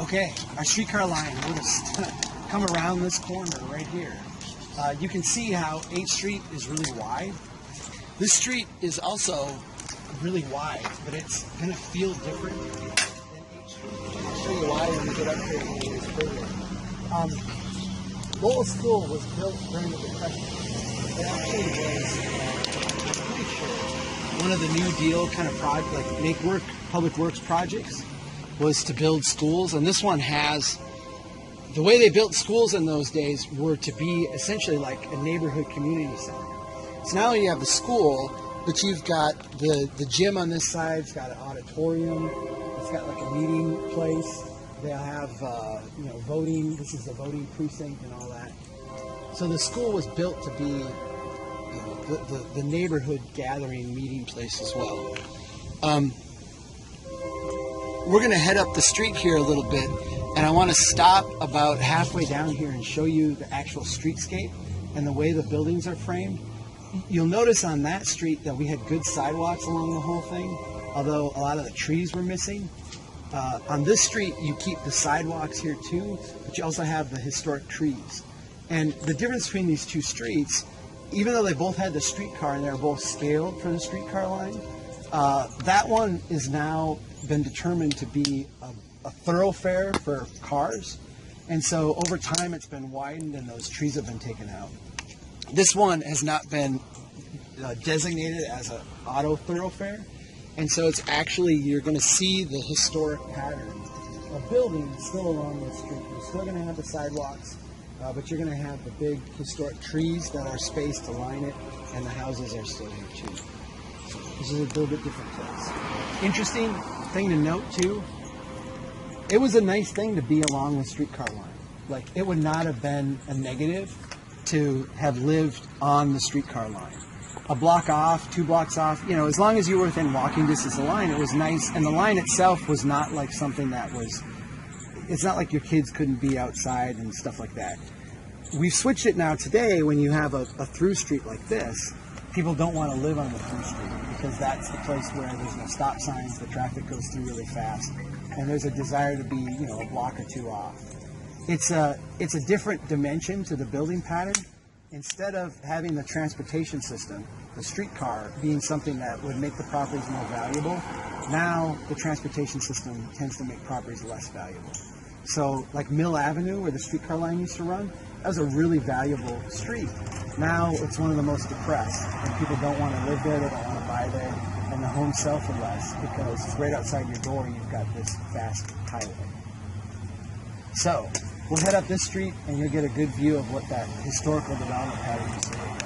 Okay, our streetcar line, we'll just come around this corner right here. You can see how 8th Street is really wide. This street is also really wide, but it's going to feel different than 8th Street. I'll show you why when we get up here a little ways further. Lowell School was built during the Depression. It actually was, I'm pretty sure, one of the New Deal kind of public works projects was to build schools, and this one has, the way they built schools in those days were to be essentially like a neighborhood community center. So not only you have the school, but you've got the gym on this side, it's got an auditorium, it's got like a meeting place, they'll have voting, this is the voting precinct and all that. So the school was built to be the neighborhood gathering meeting place as well. We're going to head up the street here a little bit, and I want to stop about halfway down here and show you the actual streetscape and the way the buildings are framed. You'll notice on that street that we had good sidewalks along the whole thing, although a lot of the trees were missing. On this street, you keep the sidewalks here too, but you also have the historic trees. And the difference between these two streets, even though they both had the streetcar and they're both scaled for the streetcar line, that one is now been determined to be a thoroughfare for cars, and so over time it's been widened and those trees have been taken out. This one has not been designated as an auto thoroughfare, and so it's actually, you're going to see the historic pattern of buildings still along the street. You're still going to have the sidewalks, but you're going to have the big historic trees that are spaced to line it, and the houses are still here too. This is a little bit different place. Interesting thing to note too, it was a nice thing to be along the streetcar line. Like, it would not have been a negative to have lived on the streetcar line. A block off, 2 blocks off, as long as you were within walking distance of the line, it was nice. And the line itself was not like something that was, it's not like your kids couldn't be outside and stuff like that. We've switched it now today when you have a through street like this. People don't want to live on the through street because that's the place where there's no stop signs, the traffic goes through really fast, and there's a desire to be, a block or 2 off. It's a different dimension to the building pattern. Instead of having the transportation system, the streetcar, being something that would make the properties more valuable, now the transportation system tends to make properties less valuable. So like Mill Avenue, where the streetcar line used to run, that was a really valuable street. Now it's one of the most depressed, and people don't want to live there, they don't want to buy there, and the homes sell for less because right outside your door you've got this fast highway. So we'll head up this street and you'll get a good view of what that historical development pattern used to look like.